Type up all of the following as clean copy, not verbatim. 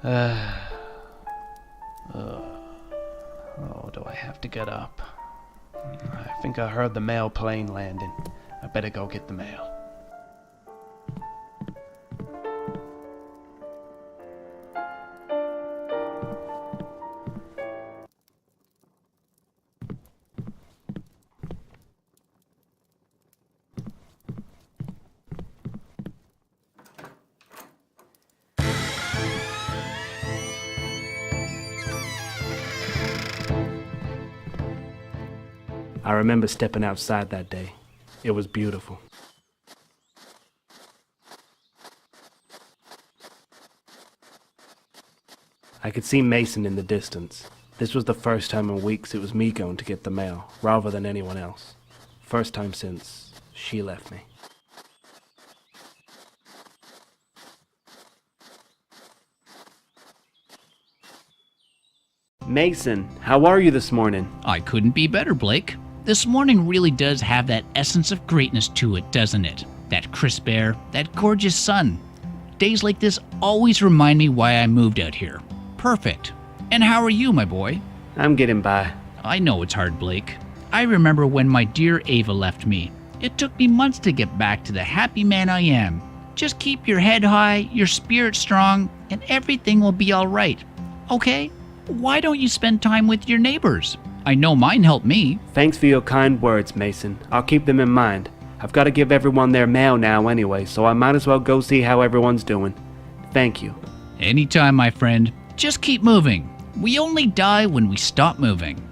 Oh, do I have to get up? I think I heard the mail plane landing. I better go get the mail. I remember stepping outside that day. It was beautiful. I could see Mason in the distance. This was the first time in weeks it was me going to get the mail, rather than anyone else. First time since she left me. Mason, how are you this morning? I couldn't be better, Blake. This morning really does have that essence of greatness to it, doesn't it? That crisp air, that gorgeous sun. Days like this always remind me why I moved out here. Perfect. And how are you, my boy? I'm getting by. I know it's hard, Blake. I remember when my dear Ava left me. It took me months to get back to the happy man I am. Just keep your head high, your spirit strong, and everything will be all right. Okay? Why don't you spend time with your neighbors? I know mine helped me. Thanks for your kind words, Mason. I'll keep them in mind. I've got to give everyone their mail now anyway, so I might as well go see how everyone's doing. Thank you. Anytime, my friend. Just keep moving. We only die when we stop moving.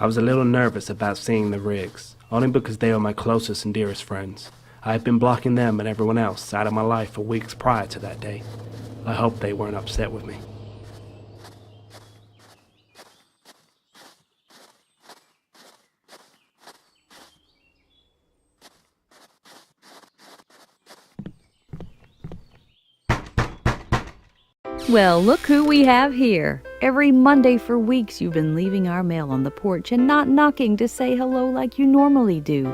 I was a little nervous about seeing the Riggs, only because they were my closest and dearest friends. I had been blocking them and everyone else out of my life for weeks prior to that day. I hoped they weren't upset with me. Well, look who we have here. Every Monday for weeks you've been leaving our mail on the porch and not knocking to say hello like you normally do.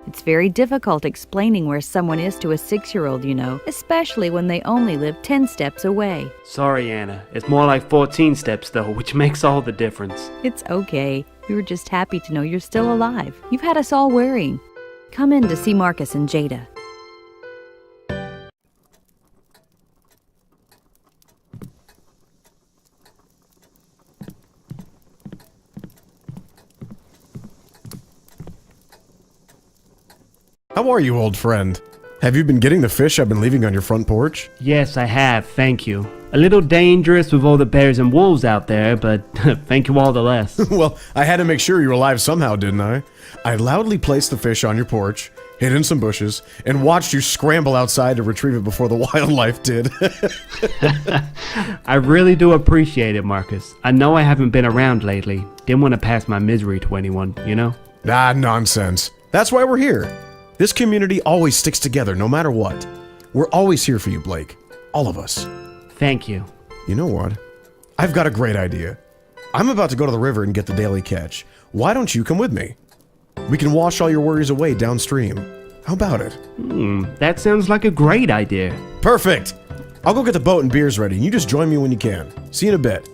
It's very difficult explaining where someone is to a 6-year-old, you know, especially when they only live 10 steps away. Sorry, Anna. It's more like 14 steps, though, which makes all the difference. It's okay. We were just happy to know you're still alive. You've had us all worrying. Come in to see Marcus and Jada. How are you, old friend? Have you been getting the fish I've been leaving on your front porch? Yes, I have, thank you. A little dangerous with all the bears and wolves out there, but thank you all the less. Well, I had to make sure you were alive somehow, didn't I? I loudly placed the fish on your porch, hid in some bushes, and watched you scramble outside to retrieve it before the wildlife did. I really do appreciate it, Marcus. I know I haven't been around lately. Didn't want to pass my misery to anyone, you know? Ah, nonsense. That's why we're here. This community always sticks together no matter what. We're always here for you, Blake. All of us. Thank you. You know what? I've got a great idea. I'm about to go to the river and get the daily catch. Why don't you come with me? We can wash all your worries away downstream. How about it? That sounds like a great idea. Perfect! I'll go get the boat and beers ready, and you just join me when you can. See you in a bit.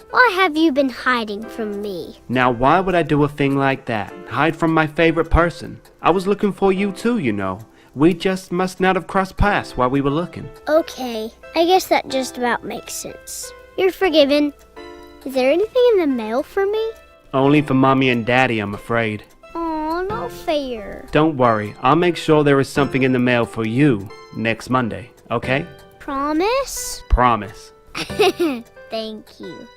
Why have you been hiding from me? Now, why would I do a thing like that? Hide from my favorite person? I was looking for you too, you know. We just must not have crossed paths while we were looking. Okay, I guess that just about makes sense. You're forgiven. Is there anything in the mail for me? Only for Mommy and Daddy, I'm afraid. Aw, not fair. Don't worry, I'll make sure there is something in the mail for you next Monday, okay? Promise? Promise. Thank you.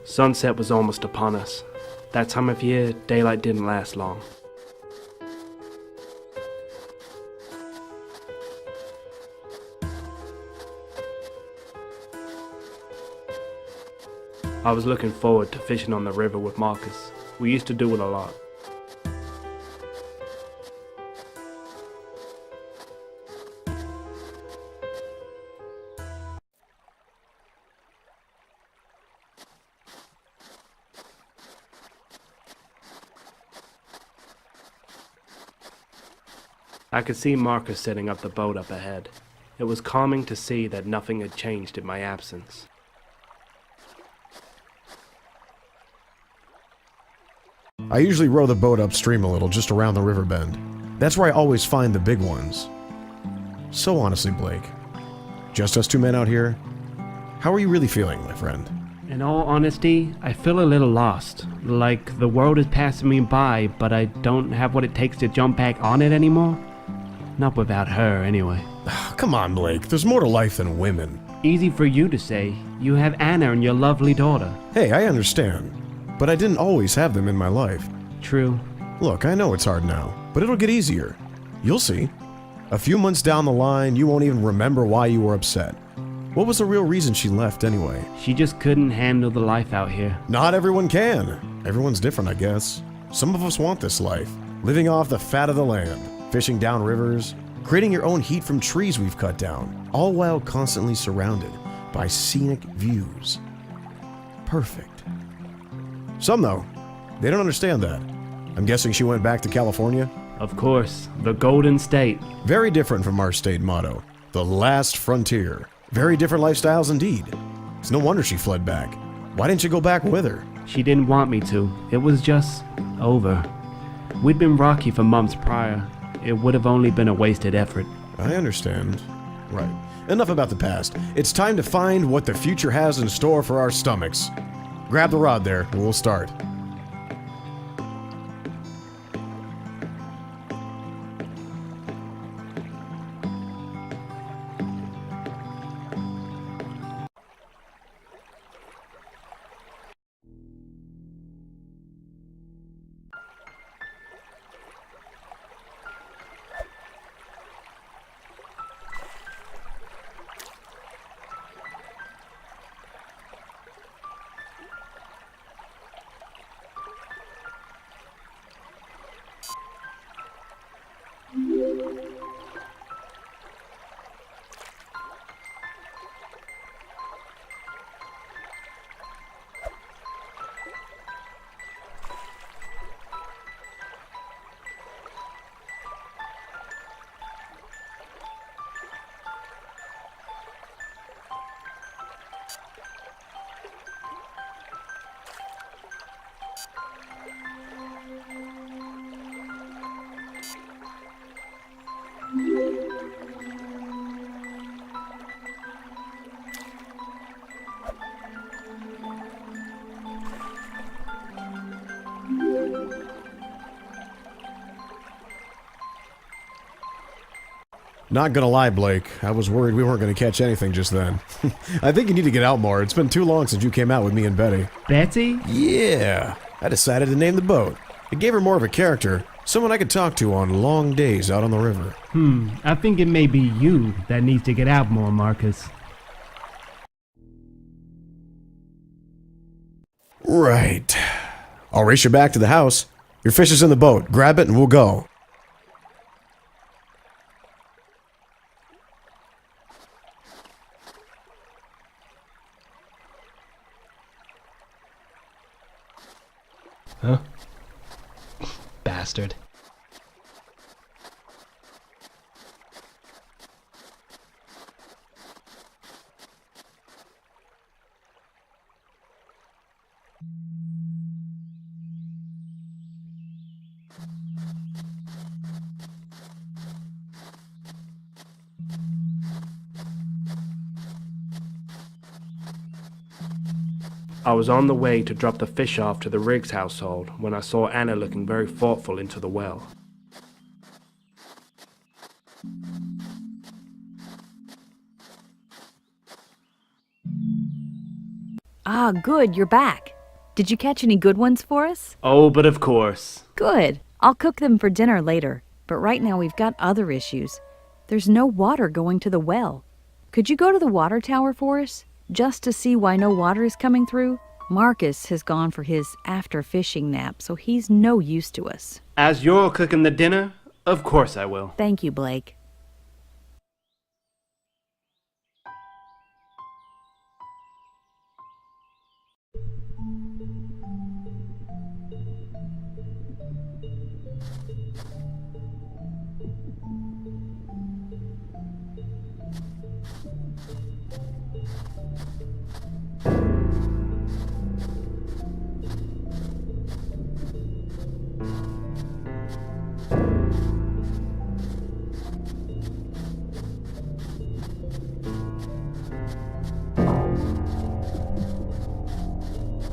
Sunset was almost upon us. That time of year, daylight didn't last long. I was looking forward to fishing on the river with Marcus. We used to do it a lot. I could see Marcus setting up the boat up ahead. It was calming to see that nothing had changed in my absence. I usually row the boat upstream a little, just around the river bend. That's where I always find the big ones. So honestly, Blake, just us two men out here, how are you really feeling, my friend? In all honesty, I feel a little lost. Like the world is passing me by, but I don't have what it takes to jump back on it anymore. Not without her, anyway. Come on, Blake, there's more to life than women. Easy for you to say. You have Anna and your lovely daughter. Hey, I understand, but I didn't always have them in my life. True. Look, I know it's hard now, but it'll get easier. You'll see. A few months down the line, you won't even remember why you were upset. What was the real reason she left anyway? She just couldn't handle the life out here. Not everyone can. Everyone's different, I guess. Some of us want this life, living off the fat of the land, fishing down rivers, creating your own heat from trees we've cut down, all while constantly surrounded by scenic views. Perfect. Some, though, they don't understand that. I'm guessing she went back to California? Of course, the Golden State. Very different from our state motto, the last frontier. Very different lifestyles indeed. It's no wonder she fled back. Why didn't you go back with her? She didn't want me to. It was just over. We'd been rocky for months prior. It would have only been a wasted effort. I understand. Right. Enough about the past. It's time to find what the future has in store for our stomachs. Grab the rod there, and we'll start. Not gonna lie, Blake, I was worried we weren't gonna catch anything just then. I think you need to get out more. It's been too long since you came out with me and Betty. Betsy? Yeah, I decided to name the boat. It gave her more of a character, someone I could talk to on long days out on the river. I think it may be you that needs to get out more, Marcus. Right. I'll race you back to the house. Your fish is in the boat. Grab it and we'll go. Huh? Bastard. I was on the way to drop the fish off to the Riggs household when I saw Anna looking very thoughtful into the well. Ah, good, you're back. Did you catch any good ones for us? Oh, but of course. Good. I'll cook them for dinner later. But right now we've got other issues. There's no water going to the well. Could you go to the water tower for us? Just to see why no water is coming through? Marcus has gone for his after fishing nap, so he's no use to us. As you're cooking the dinner, of course I will. Thank you, Blake.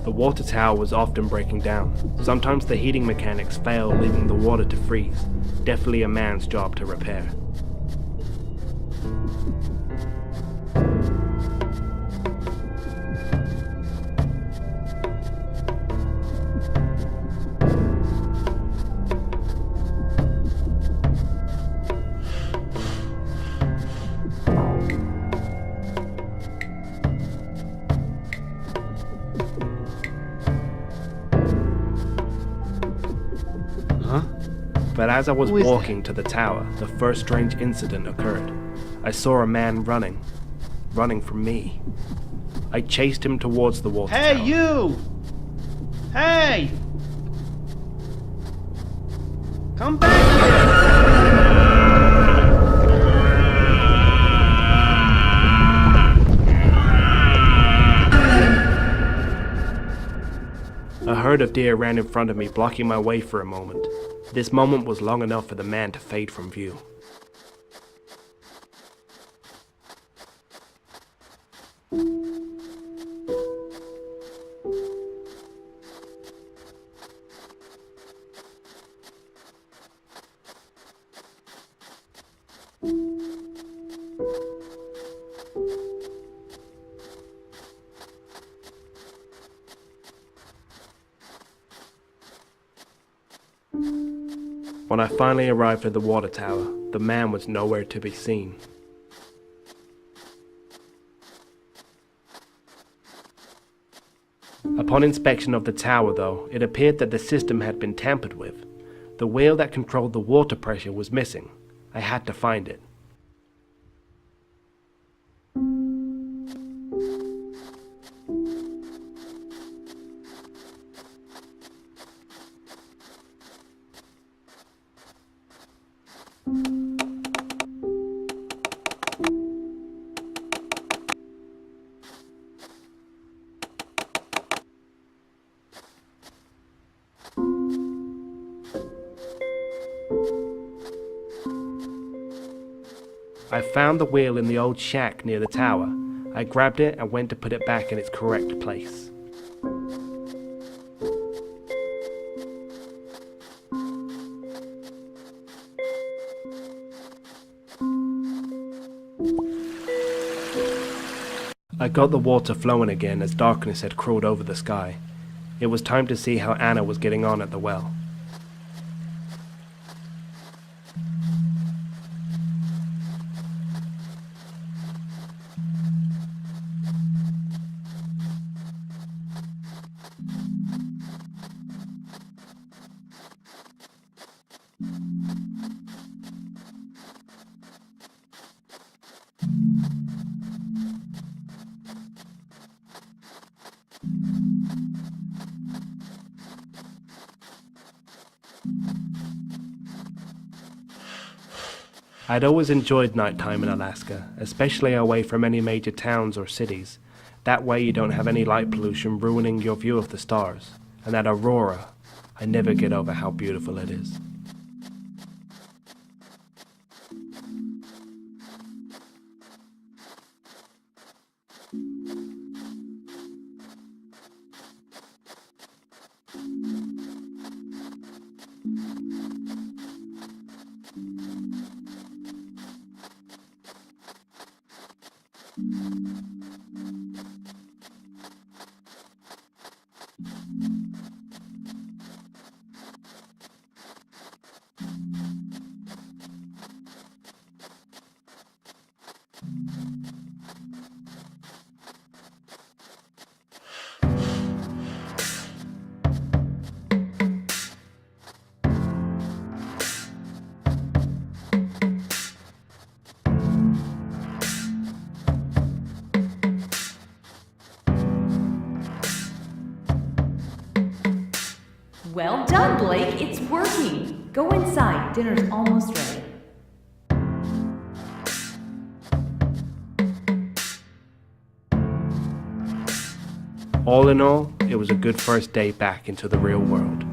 The water tower was often breaking down. Sometimes the heating mechanics failed, leaving the water to freeze. Definitely a man's job to repair. But as I was walking to the tower, the first strange incident occurred. I saw a man running from me. I chased him towards the water tower. Hey, you! Hey! Come back here! A herd of deer ran in front of me, blocking my way for a moment. This moment was long enough for the man to fade from view. When I finally arrived at the water tower, the man was nowhere to be seen. Upon inspection of the tower, though, it appeared that the system had been tampered with. The wheel that controlled the water pressure was missing. I had to find it. I found the wheel in the old shack near the tower. I grabbed it and went to put it back in its correct place. I got the water flowing again as darkness had crawled over the sky. It was time to see how Anna was getting on at the well. I'd always enjoyed nighttime in Alaska, especially away from any major towns or cities. That way you don't have any light pollution ruining your view of the stars. And that aurora, I never get over how beautiful it is. Well done, Blake. It's working. Go inside. Dinner's almost ready. All in all, it was a good first day back into the real world.